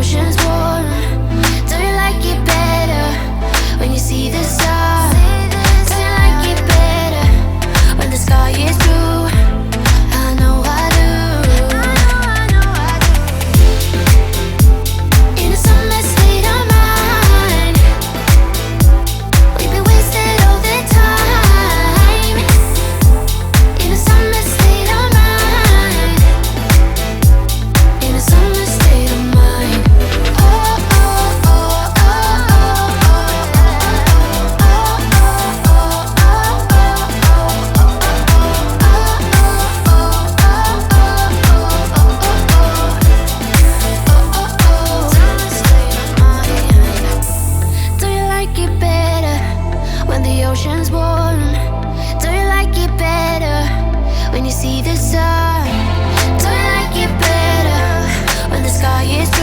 ocean's warm? Do you like it better when you see the sun? Do you like it better when the sky is blue? I know I do. In a summer state of mind, we've been wasted all the time. In a summer state of mind, in a summer state of mind. Oh, oh, oh, oh, oh, oh, oh, do you like it better when the ocean's warm? Do you like it better when you see the sun? Do you like it better when the sky is blue?